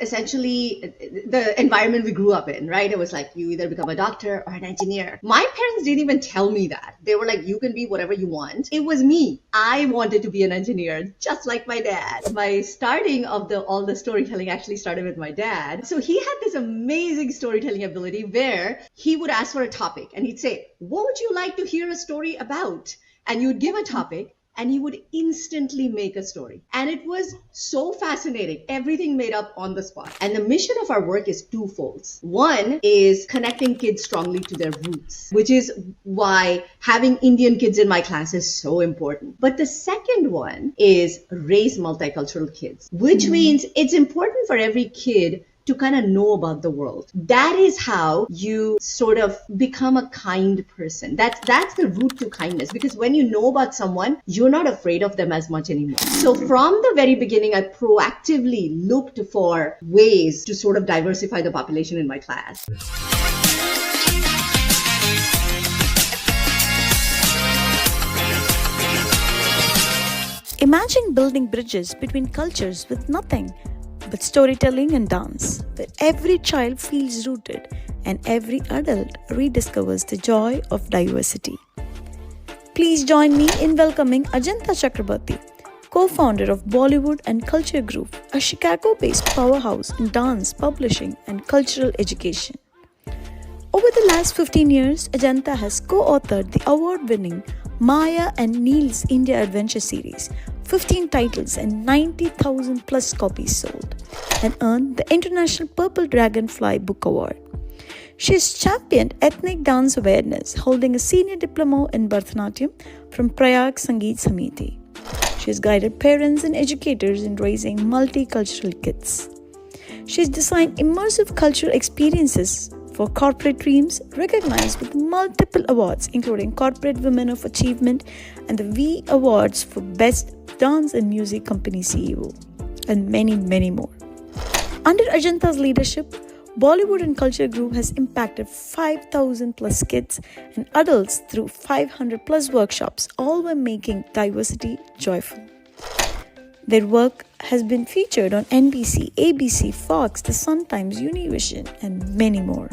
essentially the environment we grew up in, right? It was like, you either become a doctor or an engineer. My parents didn't even tell me that. They were like, you can be whatever you want. It was me. I wanted to be an engineer, just like my dad. My starting of all the storytelling actually started with my dad. So he had this amazing storytelling ability where he would ask for a topic and he'd say, what would you like to hear a story about? And you would give a topic and he would instantly make a story. And it was so fascinating. Everything made up on the spot. And the mission of our work is twofold. One is connecting kids strongly to their roots, which is why having Indian kids in my class is so important. But the second one is raise multicultural kids, which means it's important for every kid to kind of know about the world. That is how you sort of become a kind person. That's the route to kindness, because when you know about someone, you're not afraid of them as much anymore. So from the very beginning, I proactively looked for ways to sort of diversify the population in my class. Imagine building bridges between cultures with nothing but storytelling and dance, where every child feels rooted and every adult rediscovers the joy of diversity. Please join me in welcoming Ajanta Chakrabarti, co-founder of Bollywood and Culture Group, a Chicago-based powerhouse in dance, publishing, and cultural education. Over the last 15 years, Ajanta has co-authored the award-winning Maya and Neil's India Adventure series, 15 titles and 90,000 plus copies sold, and earned the International Purple Dragonfly Book Award. She has championed ethnic dance awareness, holding a senior diploma in Bharatanatyam from Prayag Sangeet Samiti. She has guided parents and educators in raising multicultural kids. She has designed immersive cultural experiences for corporate dreams, recognized with multiple awards, including Corporate Women of Achievement and the V Awards for Best Dance and Music Company CEO, and many, many more. Under Ajanta's leadership, Bollywood and Culture Group has impacted 5,000 plus kids and adults through 500 plus workshops, all while making diversity joyful. Their work has been featured on NBC, ABC, Fox, The Sun Times, Univision, and many more.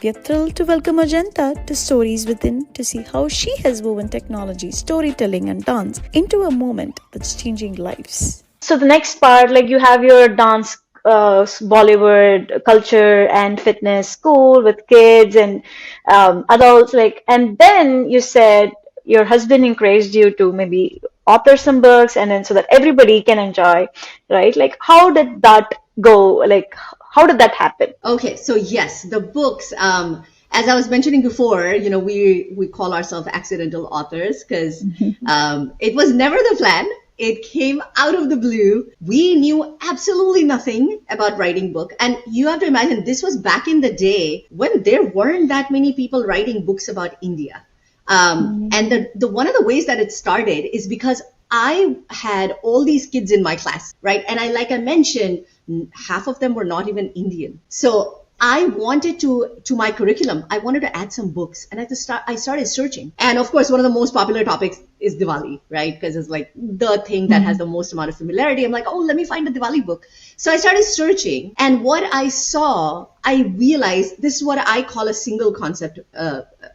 We are thrilled to welcome Ajanta to Stories Within to see how she has woven technology, storytelling, and dance into a moment that's changing lives. So the next part, like you have your dance, Bollywood, culture and fitness school with kids and adults, and then you said your husband encouraged you to maybe author some books, and then so that everybody can enjoy, right? Like, how did that go? Like, how did that happen? Okay, so yes, the books, as I was mentioning before, we call ourselves accidental authors because it was never the plan. It came out of the blue. We knew absolutely nothing about writing book. And you have to imagine, this was back in the day when there weren't that many people writing books about India. And the one of the ways that it started is because I had all these kids in my class, right? And like I mentioned, half of them were not even Indian. So I wanted to my curriculum, I wanted to add some books, and I started searching. And of course, one of the most popular topics is Diwali, right? Because it's like the thing that has the most amount of familiarity. I'm like, oh, let me find a Diwali book. So I started searching, and what I saw, I realized this is what I call a single concept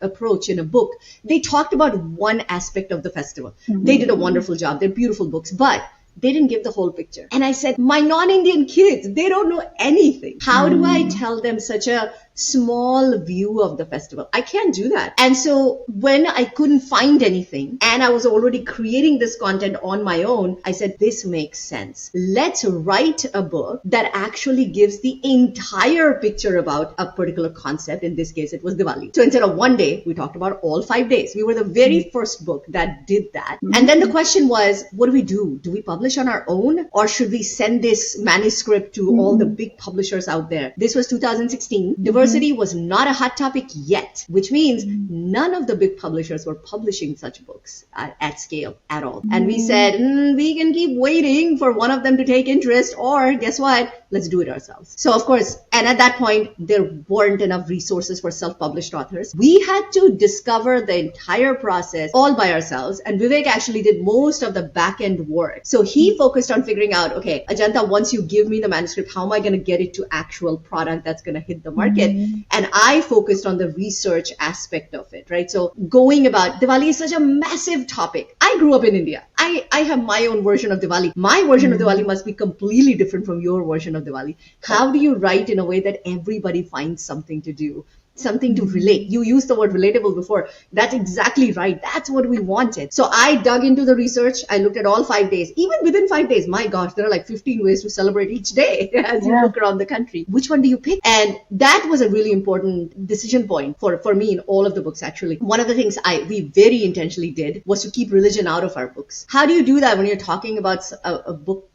approach in a book. They talked about one aspect of the festival. They did a wonderful job. They're beautiful books, but they didn't give the whole picture. And I said, my non-Indian kids, they don't know anything. How do I tell them such a small view of the festival? I can't do that. And so when I couldn't find anything and I was already creating this content on my own, I said, this makes sense. Let's write a book that actually gives the entire picture about a particular concept. In this case, it was Diwali. So instead of one day, we talked about all 5 days. We were the very first book that did that. And then the question was, what do we do? Do we publish on our own, or should we send this manuscript to all the big publishers out there? This was 2016. Diversity was not a hot topic yet, which means none of the big publishers were publishing such books at scale at all. And we said, we can keep waiting for one of them to take interest, or guess what? let's do it ourselves. So of course, and at that point, there weren't enough resources for self-published authors. We had to discover the entire process all by ourselves. And Vivek actually did most of the back-end work. So he focused on figuring out, okay, Ajanta, once you give me the manuscript, how am I going to get it to actual product that's going to hit the market? And I focused on the research aspect of it, right? So going about Diwali is such a massive topic. I grew up in India. I have my own version of Diwali. My version of Diwali must be completely different from your version of Diwali. How do you write in a way that everybody finds something to do? Something to relate. You used the word relatable before. That's exactly right. That's what we wanted. So I dug into the research. I looked at all 5 days. Even within 5 days, my gosh, there are like 15 ways to celebrate each day as you look around the country. Which one do you pick? And that was a really important decision point for me in all of the books, actually. One of the things we very intentionally did was to keep religion out of our books. How do you do that when you're talking about a book,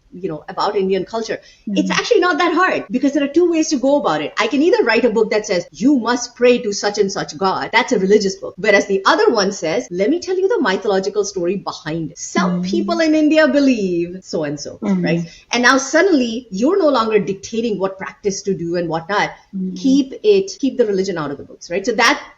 about Indian culture? It's actually not that hard, because there are two ways to go about it. I can either write a book that says, you must pray to such and such God. That's a religious book. Whereas the other one says, let me tell you the mythological story behind it. Some people in India believe so and so, right? And now suddenly you're no longer dictating what practice to do and whatnot. Keep the religion out of the books, right?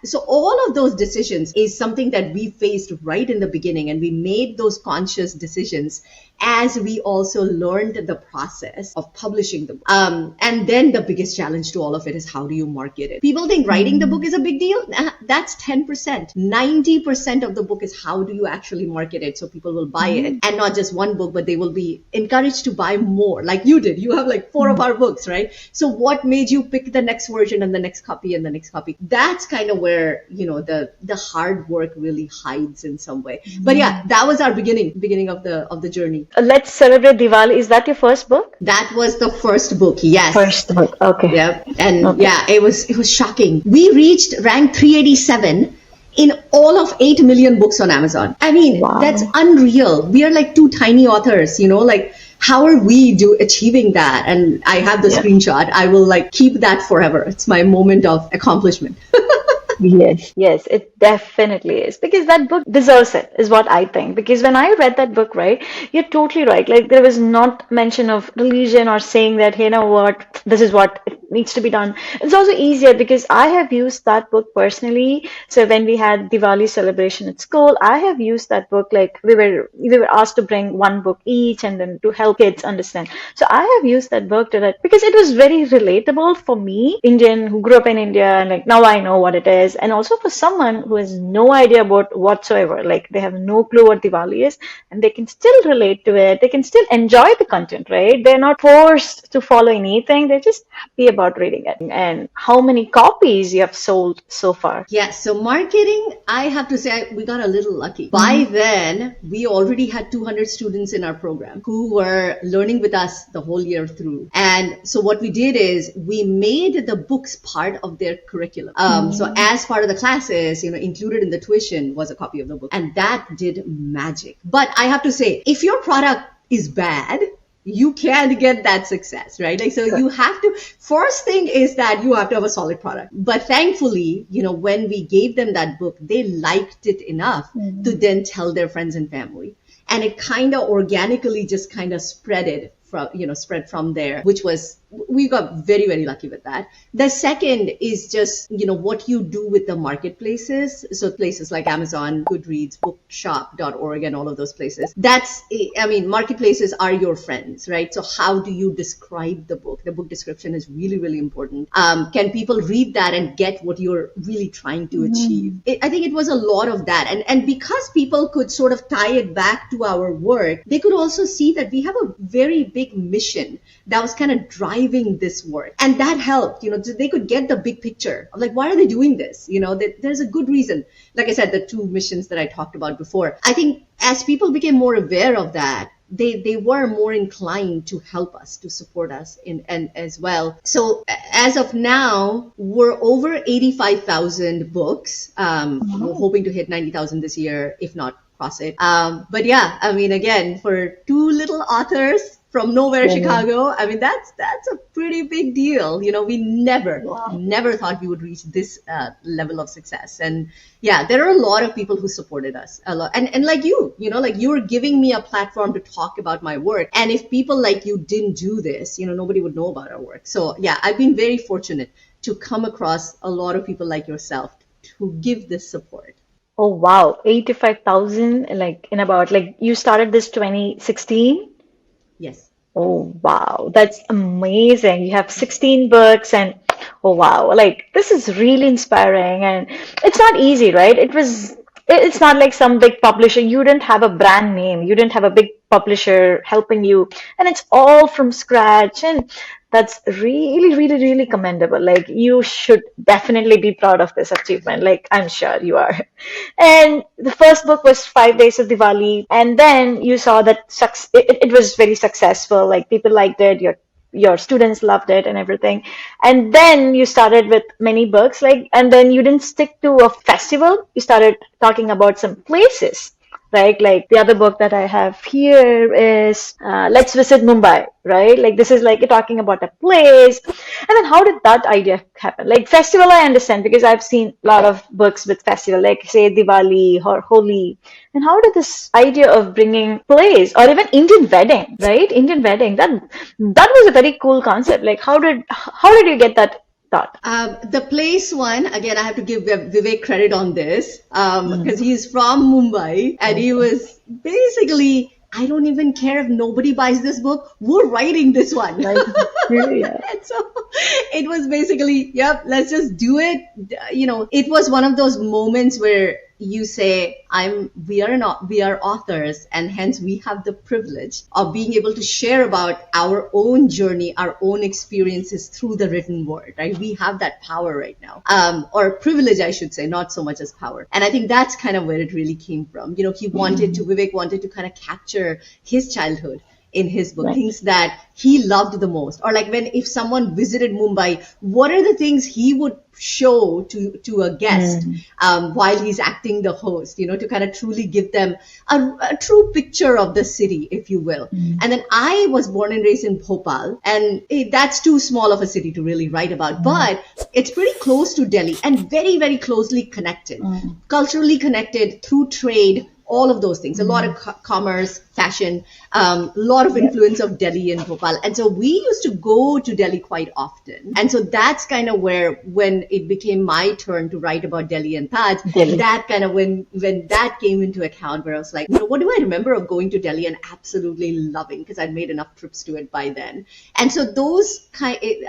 So all of those decisions is something that we faced right in the beginning, and we made those conscious decisions as we also learned the process of publishing the book. And then the biggest challenge to all of it is, how do you market it? People think writing the book is a big deal. That's 10%. 90% of the book is how do you actually market it so people will buy it. And not just one book, but they will be encouraged to buy more, like you did. You have like 4 of our books, right? So what made you pick the next version and the next copy and the next copy? That's kind of where, the hard work really hides in some way. But yeah, that was our beginning of the journey. Let's Celebrate Diwali. Is that your first book? That was the first book, yes. First book, okay. Yeah, and it was shocking. We ranked 387 in all of 8 million books on Amazon. I mean, that's unreal. We are like 2 tiny authors, like, how are we achieving that? And I have the screenshot. I will keep that forever. It's my moment of accomplishment. Yes, it definitely is, because that book deserves it, is what I think. Because when I read that book, right, you're totally right. Like, there was not mention of religion or saying that, hey, you know what, this is what needs to be done. It's also easier because I have used that book personally. So when we had Diwali celebration at school, I have used that book. Like, we were asked to bring one book each and then to help kids understand. So I have used that book to that because it was very relatable for me, Indian who grew up in India, and now I know what it is. And also for someone who has no idea about whatsoever, they have no clue what Diwali is, and they can still relate to it. They can still enjoy the content, right? They're not forced to follow anything. They're just happy about reading it. And how many copies you have sold so far? Yes. So marketing, I have to say, we got a little lucky. By then, we already had 200 students in our program who were learning with us the whole year through. And so what we did is we made the books part of their curriculum. So as part of the classes, included in the tuition was a copy of the book. And that did magic. But I have to say, if your product is bad, you can't get that success, right? So you have to, first thing is that you have to have a solid product. But thankfully, when we gave them that book, they liked it enough to then tell their friends and family. And it kind of organically just kind of spread from there, which was, we got very, very lucky with that. The second is just, what you do with the marketplaces. So places like Amazon, Goodreads, bookshop.org, and all of those places. Marketplaces are your friends, right? So how do you describe the book? The book description is really, really important. Can people read that and get what you're really trying to achieve? I think it was a lot of that. And because people could sort of tie it back to our work, they could also see that we have a very big mission that was kind of driving this work. And that helped, so they could get the big picture of why are they doing this? There's a good reason. Like I said, the 2 missions that I talked about before. I think as people became more aware of that, they were more inclined to help us, to support us and as well. So as of now, we're over 85,000 books. We're hoping to hit 90,000 this year, if not cross it. But yeah, again, for 2 little authors, from nowhere, Yeah. Chicago. I mean, that's a pretty big deal. We Wow. never thought we would reach this level of success. And yeah, there are a lot of people who supported us a lot. And like like you were giving me a platform to talk about my work. And if people like you didn't do this, nobody would know about our work. So yeah, I've been very fortunate to come across a lot of people like yourself to give this support. Oh, wow. 85,000, like in about, like you started this 2016? Yes. Oh, wow. That's amazing. You have 16 books and oh, wow. Like this is really inspiring and it's not easy, right? It's not like some big publisher. You didn't have a brand name. You didn't have a big publisher helping you and it's all from scratch and that's really, really, really commendable. Like you should definitely be proud of this achievement. Like I'm sure you are. And the first book was 5 Days of Diwali, and then you saw that it was very successful. Like people liked it, your students loved it, and everything. And then you started with many books, like, and then you didn't stick to a festival. You started talking about some places. Right, like the other book that I have here is Let's Visit Mumbai, right? Like this is like you're talking about a place. And then how did that idea happen? Like festival, I understand because I've seen a lot of books with festival, like say Diwali or Holi. And how did this idea of bringing plays or even Indian wedding, right? Indian wedding, that was a very cool concept. Like how did you get that thought? The place one, again, I have to give Vivek credit on this Mm. because he's from Mumbai and he was basically, I don't even care if nobody buys this book, we're writing this one. Like, yeah. And so it was basically, yep, let's just do it. It was one of those moments where you say, we are authors, and hence we have the privilege of being able to share about our own journey, our own experiences through the written word, right? We have that power right now, or privilege, I should say, not so much as power. And I think that's kind of where it really came from. Vivek wanted to kind of capture his childhood in his book, Right. things that he loved the most, or like if someone visited Mumbai, what are the things he would show to a guest while he's acting the host, to kind of truly give them a true picture of the city, if you will. And then I was born and raised in Bhopal, and that's too small of a city to really write about, but it's pretty close to Delhi and very, very closely connected, culturally connected through trade, all of those things, a lot of commerce, fashion, a lot of influence of Delhi and Bhopal. And so we used to go to Delhi quite often. And so that's kind of where, when it became my turn to write about Delhi and Taj, Delhi. that kind of, when that came into account, where I was like, what do I remember of going to Delhi and absolutely loving, because I'd made enough trips to it by then. And so those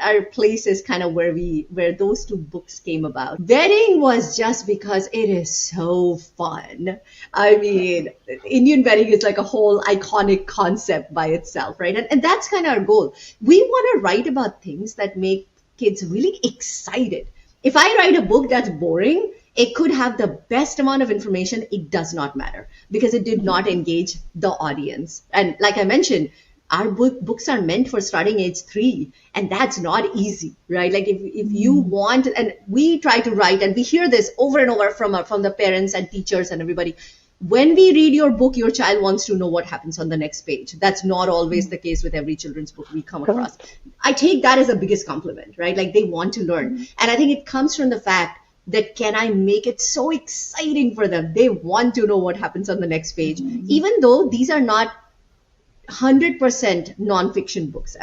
are places kind of where those two books came about. Wedding was just because it is so fun. I mean, Indian wedding is like a whole iconic concept by itself, right? And that's kind of our goal. We want to write about things that make kids really excited. If I write a book that's boring, it could have the best amount of information. It does not matter because it did not engage the audience. And like I mentioned, our books are meant for starting age 3, and that's not easy, right? Like if you want, and we try to write, and we hear this over and over from the parents and teachers and everybody. When we read your book, your child wants to know what happens on the next page. That's not always the case with every children's book we come across. I take that as the biggest compliment, right? Like they want to learn. And I think it comes from the fact that, can I make it so exciting for them? They want to know what happens on the next page, even though these are not 100% non-fiction books.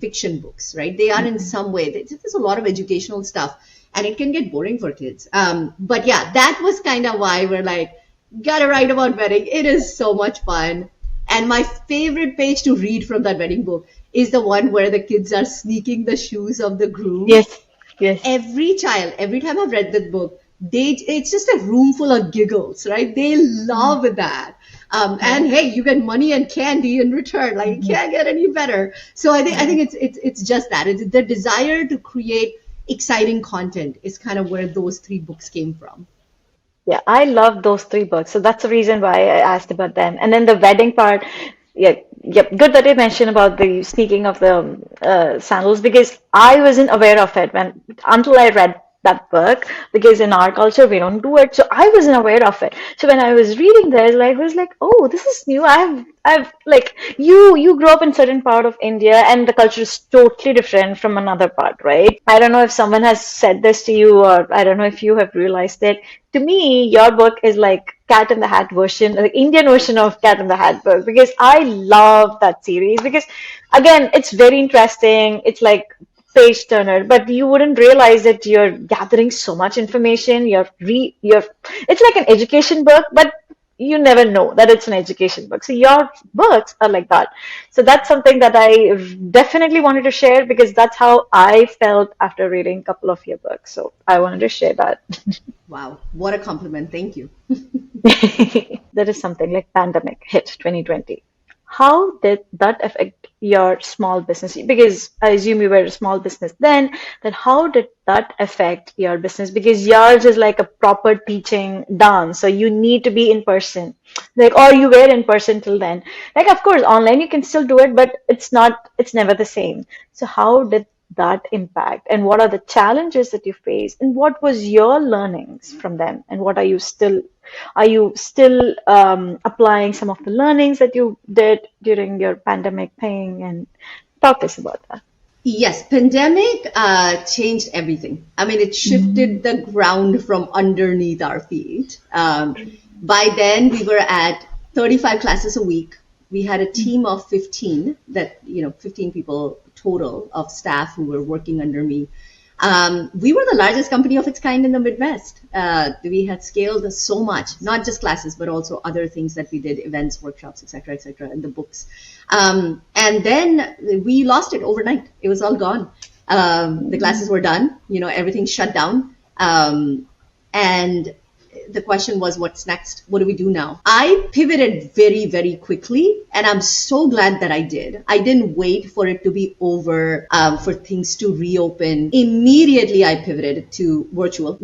Fiction books, right? They are in some way. There's a lot of educational stuff, and it can get boring for kids. But yeah, that was kind of why we're like, gotta write about wedding. It is so much fun. And my favorite page to read from that wedding book is the one where the kids are sneaking the shoes of the groom. Yes, yes. Every child, every time I've read that book, it's just a room full of giggles, right? They love that. And hey, you get money and candy in return. Like, you can't get any better. So I think it's just that. It's the desire to create exciting content is kind of where those 3 books came from. Yeah, I love those 3 books. So that's the reason why I asked about them. And then the wedding part, yeah, yep, good that you mentioned about the sneaking of the sandals because I wasn't aware of it until I read that book because in our culture we don't do it. So I wasn't aware of it. So when I was reading this, like I was like, oh, this is new. I've like you grew up in certain part of India and the culture is totally different from another part, right? I don't know if someone has said this to you or I don't know if you have realized it. To me, your book is like Cat in the Hat version, the Indian version of Cat in the Hat book because I love that series because again, it's very interesting. It's like page turner, but you wouldn't realize that you're gathering so much information. It's like an education book, but you never know that it's an education book. So your books are like that. So that's something that I definitely wanted to share because that's how I felt after reading a couple of your books. So I wanted to share that. Wow, what a compliment. Thank you. That is something like pandemic hit 2020. How did that affect your small business? Because I assume you were a small business then how did that affect your business? Because yours is like a proper teaching dance, so you need to be in person. Like, or you were in person till then. Like, of course, online you can still do it, but it's never the same. So how did that impact and what are the challenges that you faced and what was your learnings from them and what are you still applying some of the learnings that you did during your pandemic thing and talk to us about that. Yes, pandemic changed everything. I mean, it shifted the ground from underneath our feet. By then, we were at 35 classes a week. We had a team of 15 15 people total of staff who were working under me. We were the largest company of its kind in the Midwest. We had scaled so much, not just classes, but also other things that we did, events, workshops, et cetera, and the books. And then we lost it overnight. It was all gone. The classes were done, everything shut down. And the question was, what's next? What do we do now? I pivoted very, very quickly, and I'm so glad that I did. I didn't wait for it to be over, for things to reopen. Immediately, I pivoted to virtual,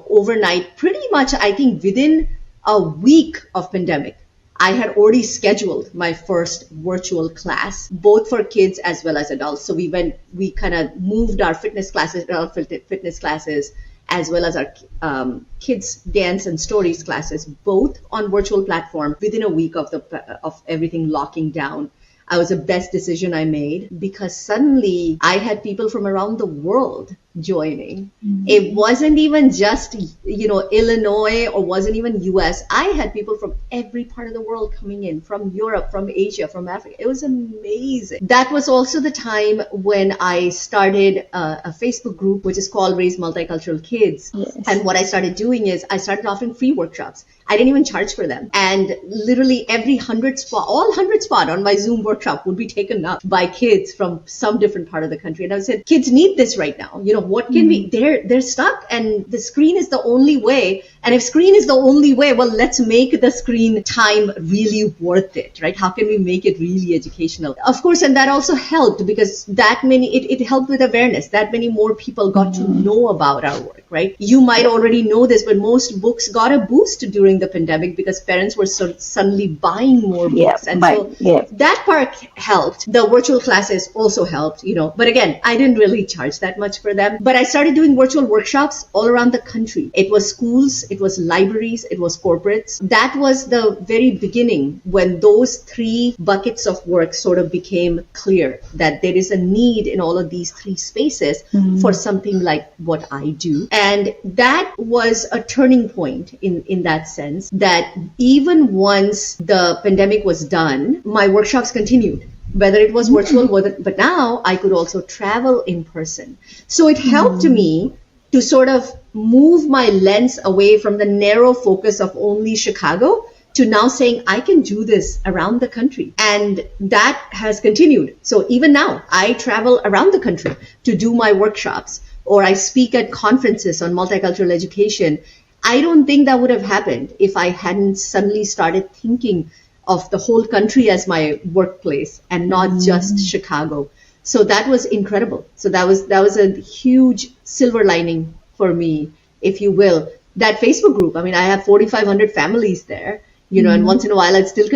overnight, pretty much, I think within a week of pandemic. I had already scheduled my first virtual class, both for kids as well as adults. So we kind of moved our fitness classes, adult fitness classes, as well as our kids dance and stories classes, both on virtual platform within a week of everything locking down. It was the best decision I made because suddenly I had people from around the world joining. Mm-hmm. It wasn't even just, Illinois or wasn't even US. I had people from every part of the world coming in, from Europe, from Asia, from Africa. It was amazing. That was also the time when I started a Facebook group, which is called Raise Multicultural Kids. Yes. And what I started doing is I started offering free workshops. I didn't even charge for them. And literally every 100 spot on my Zoom workshop would be taken up by kids from some different part of the country. And I said, kids need this right now. What can we, they're stuck and the screen is the only way. And if screen is the only way, well, let's make the screen time really worth it, right? How can we make it really educational? Of course, and that also helped because it helped with awareness. That many more people got to know about our work, right? You might already know this, but most books got a boost during the pandemic because parents were suddenly buying more books. That part helped. The virtual classes also helped, but again, I didn't really charge that much for them. But I started doing virtual workshops all around the country. It was schools, it was libraries, it was corporates. That was the very beginning when those three buckets of work sort of became clear that there is a need in all of these three spaces for something like what I do. And that was a turning point in that sense that even once the pandemic was done, my workshops continued. Whether it was virtual, but now I could also travel in person. So it helped me to sort of move my lens away from the narrow focus of only Chicago to now saying I can do this around the country. And that has continued. So even now, I travel around the country to do my workshops or I speak at conferences on multicultural education. I don't think that would have happened if I hadn't suddenly started thinking of the whole country as my workplace and not just Chicago. So that was incredible. So that was a huge silver lining for me, if you will. That Facebook group, I have 4,500 families there, and once in a while I still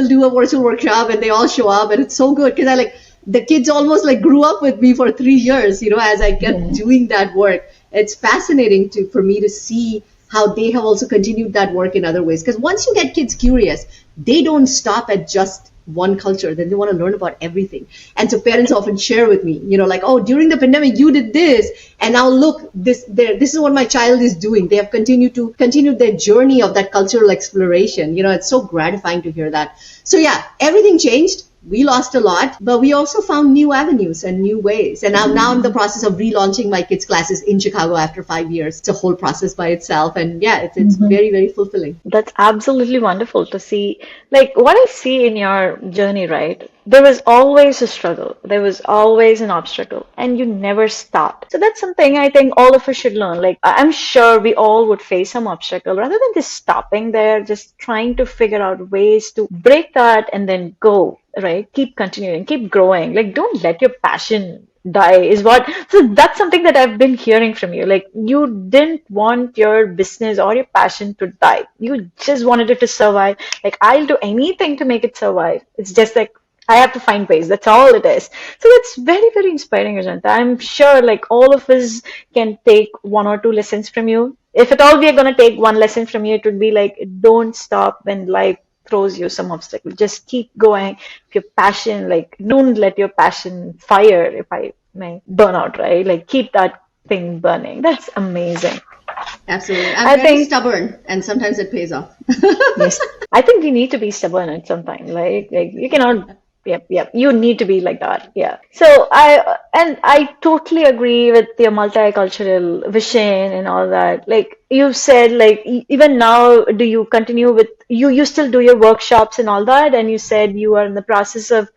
do a virtual workshop and they all show up and it's so good because the kids almost grew up with me for 3 years, as I kept doing that work. it's fascinating for me to see how they have also continued that work in other ways. Because once you get kids curious, they don't stop at just one culture, then they want to learn about everything. And so parents often share with me, like, oh, during the pandemic you did this, and now look, this is what my child is doing. They have continued their journey of that cultural exploration. It's so gratifying to hear that. So yeah, everything changed. We lost a lot, but we also found new avenues and new ways. And now I'm in the process of relaunching my kids' classes in Chicago after 5 years. It's a whole process by itself. And yeah, it's very, very fulfilling. That's absolutely wonderful to see. Like what I see in your journey, right? There was always a struggle. There was always an obstacle, and you never stopped. So that's something I think all of us should learn. Like I'm sure we all would face some obstacle rather than just stopping there, just trying to figure out ways to break that and then go, right? Keep continuing, keep growing. Like don't let your passion die is what. So that's something that I've been hearing from you. Like you didn't want your business or your passion to die. You just wanted it to survive. Like I'll do anything to make it survive. It's just like I have to find ways. That's all it is. So it's very, very inspiring, Ajanta. I'm sure like all of us can take one or two lessons from you. If at all we are going to take one lesson from you, it would be like, don't stop when life throws you some obstacle. Just keep going. If your passion, like don't let your passion fire, if I may, burn out, right? Like keep that thing burning. That's amazing. Absolutely. I'm very stubborn, and sometimes it pays off. Yes. I think we need to be stubborn at some time. Like you cannot. Yep. You need to be like that. Yeah. So I totally agree with your multicultural vision and all that. Like you said, like even now, do you continue with you still do your workshops and all that? And you said you are in the process of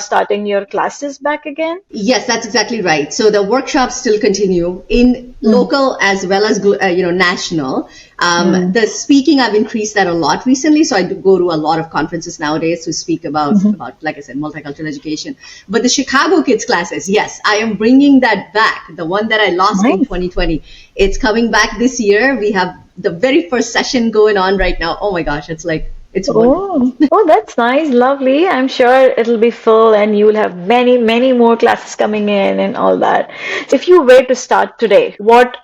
starting your classes back again. Yes, that's exactly right. So the workshops still continue in local as well as national. The speaking, I've increased that a lot recently. So I do go to a lot of conferences nowadays to speak about, like I said, multicultural education. But the Chicago kids classes, yes, I am bringing that back. The one that I lost in 2020, it's coming back this year. We have the very first session going on right now. Oh my gosh, it's wonderful. Oh, that's nice, lovely. I'm sure it'll be full and you'll have many, many more classes coming in and all that. If you were to start today, what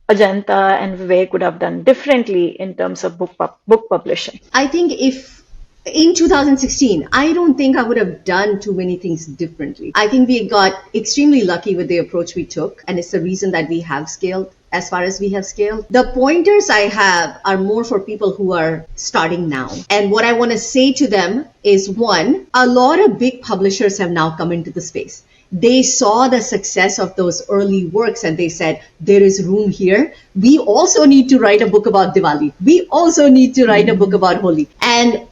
Ajanta and Vivek would have done differently in terms of book publishing? I think if in 2016, I don't think I would have done too many things differently. I think we got extremely lucky with the approach we took, and it's the reason that we have scaled as far as we have scaled. The pointers I have are more for people who are starting now. And what I want to say to them is, one, a lot of big publishers have now come into the space. They saw the success of those early works and they said, there is room here. We also need to write a book about Diwali. We also need to write a book about Holi. And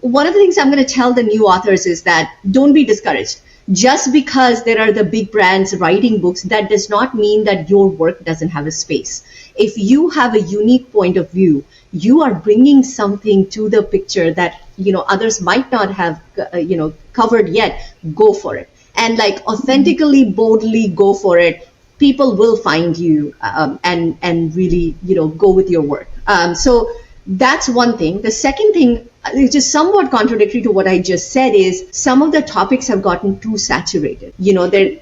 one of the things I'm going to tell the new authors is that don't be discouraged. Just because there are the big brands writing books, that does not mean that your work doesn't have a space. If you have a unique point of view, you are bringing something to the picture that, others might not have, covered yet. Go for it. And like authentically, boldly go for it. People will find you and really, go with your work. So that's one thing. The second thing, which is somewhat contradictory to what I just said, is some of the topics have gotten too saturated.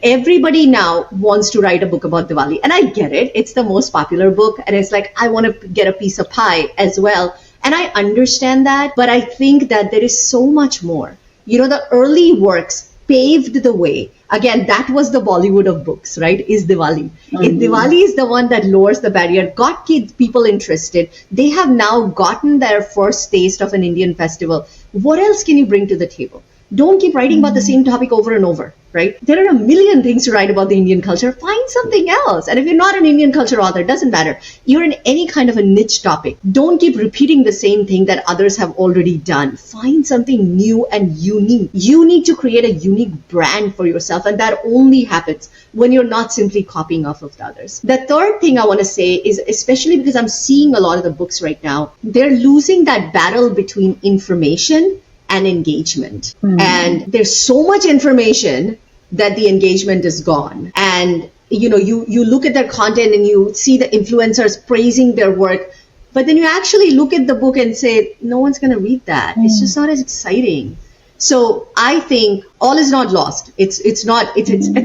Everybody now wants to write a book about Diwali. And I get it. It's the most popular book. And it's like, I want to get a piece of pie as well. And I understand that. But I think that there is so much more. The early works paved the way. Again, that was the Bollywood of books, right? Is Diwali. If Diwali is the one that lowers the barrier, got people interested, they have now gotten their first taste of an Indian festival. What else can you bring to the table? Don't keep writing about the same topic over and over, right? There are a million things to write about the Indian culture. Find something else. And if you're not an Indian culture author, it doesn't matter. You're in any kind of a niche topic. Don't keep repeating the same thing that others have already done. Find something new and unique. You need to create a unique brand for yourself. And that only happens when you're not simply copying off of the others. The third thing I want to say is, especially because I'm seeing a lot of the books right now, they're losing that battle between information and engagement. And there's so much information that the engagement is gone. And you look at their content and you see the influencers praising their work, but then you actually look at the book and say, no one's going to read that. It's just not as exciting. So I think all is not lost. It's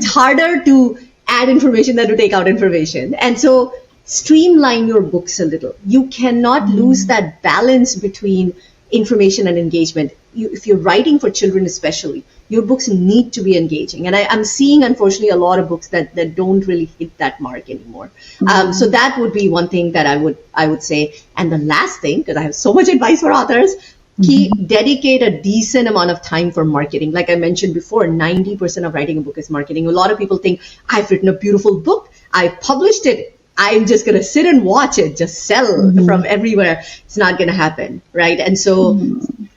harder to add information than to take out information. And so streamline your books a little. You cannot lose that balance between information and engagement. If you're writing for children especially, your books need to be engaging. And I'm seeing, unfortunately, a lot of books that don't really hit that mark anymore. So that would be one thing that I would say. And the last thing, because I have so much advice for authors, dedicate a decent amount of time for marketing. Like I mentioned before, 90% of writing a book is marketing. A lot of people think, I've written a beautiful book, I published it, I'm just going to sit and watch it just sell from everywhere. It's not going to happen, right? And so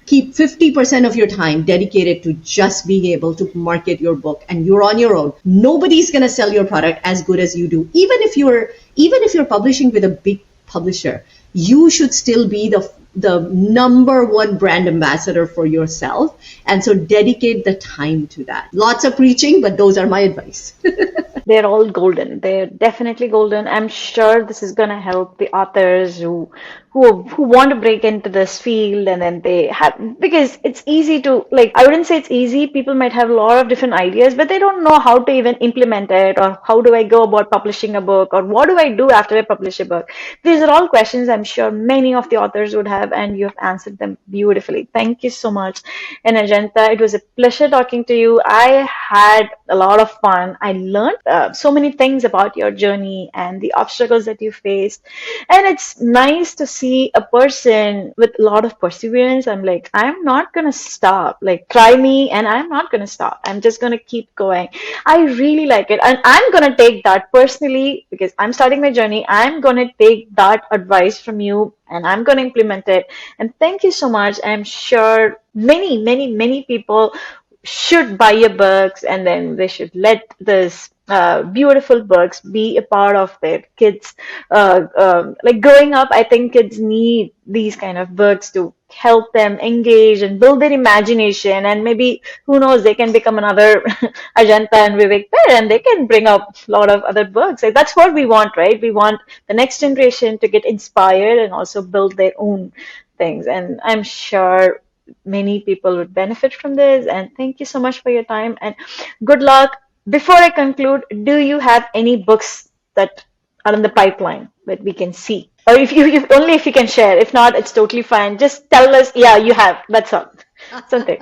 keep 50% of your time dedicated to just being able to market your book, and you're on your own. Nobody's going to sell your product as good as you do. Even if you're publishing with a big publisher, you should still be the number one brand ambassador for yourself. And so dedicate the time to that. Lots of preaching, but those are my advice. They're all golden. They're definitely golden. I'm sure this is going to help the authors who want to break into this field, and then they have, because it's easy to, like, I wouldn't say it's easy. People might have a lot of different ideas, but they don't know how to even implement it, or how do I go about publishing a book, or what do I do after I publish a book? These are all questions I'm sure many of the authors would have, and you have answered them beautifully. Thank you so much. And Ajanta, it was a pleasure talking to you. I had a lot of fun. I learned so many things about your journey and the obstacles that you faced. And it's nice to see a person with a lot of perseverance. I'm like, I'm not going to stop. Like, try me, and I'm not going to stop. I'm just going to keep going. I really like it. And I'm going to take that personally, because I'm starting my journey. I'm going to take that advice from you, and I'm going to implement it. And thank you so much. I'm sure many, many, many people should buy your books, and then they should let this beautiful books be a part of their kids. Like growing up, I think kids need these kind of books to help them engage and build their imagination. And maybe, who knows, they can become another Ajanta and Vivek there, and they can bring up a lot of other books. Like, that's what we want, right? We want the next generation to get inspired and also build their own things. And I'm sure many people would benefit from this. And thank you so much for your time, and good luck. Before I conclude, do you have any books that are in the pipeline that we can see? Or if only if you can share. If not, it's totally fine. Just tell us, yeah, you have. That's all. Something.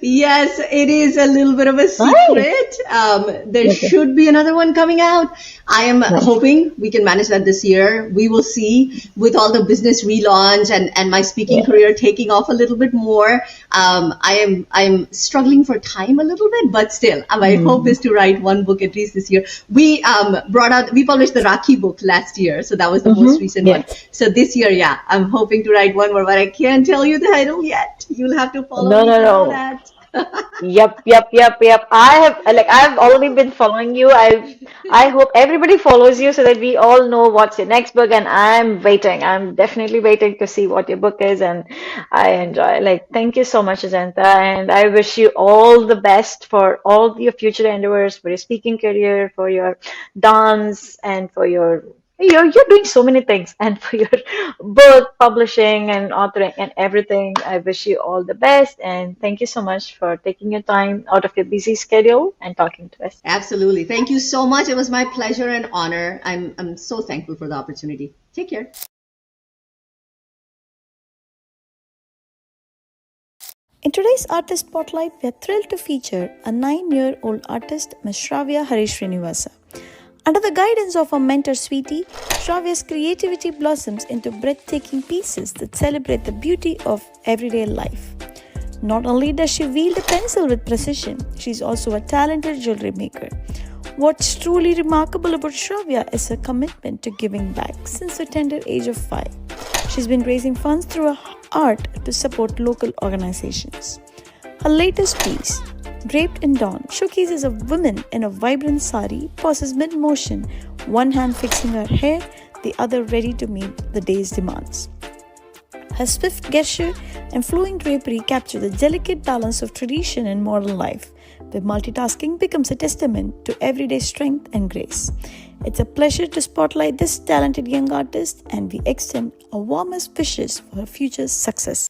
Yes, it is a little bit of a secret. Nice. There should be another one coming out. I am hoping we can manage that this year. We will see, with all the business relaunch and my speaking career taking off a little bit more. I'm struggling for time a little bit, but still, my hope is to write one book at least this year. We published the Rakhi book last year, so that was the most recent one. So this year, I'm hoping to write one more, but I can't tell you the title yet. You'll have to follow me to know that. Yep. I've already been following you. I hope everybody follows you so that we all know what's your next book. And I'm waiting. I'm definitely waiting to see what your book is. And I enjoy. Like, thank you so much, Ajanta. And I wish you all the best for all your future endeavors, for your speaking career, for your dance, and for your you're doing so many things, and for your book publishing and authoring and everything. I wish you all the best, and thank you so much for taking your time out of your busy schedule and talking to us. Absolutely. Thank you so much. It was my pleasure and honor. I'm so thankful for the opportunity. Take care. In today's Artist Spotlight, we are thrilled to feature a 9-year-old artist, Ms. Shraavya Srinivasa. Under the guidance of her mentor Sweety, Shraavya's creativity blossoms into breathtaking pieces that celebrate the beauty of everyday life. Not only does she wield a pencil with precision, she's also a talented jewelry maker. What's truly remarkable about Shraavya is her commitment to giving back since the tender age of 5. She's been raising funds through her art to support local organizations. Her latest piece, Draped in Dawn, showcases a woman in a vibrant sari, pauses mid-motion, one hand fixing her hair, the other ready to meet the day's demands. Her swift gesture and flowing drapery capture the delicate balance of tradition and modern life, where multitasking becomes a testament to everyday strength and grace. It's a pleasure to spotlight this talented young artist, and we extend our warmest wishes for her future success.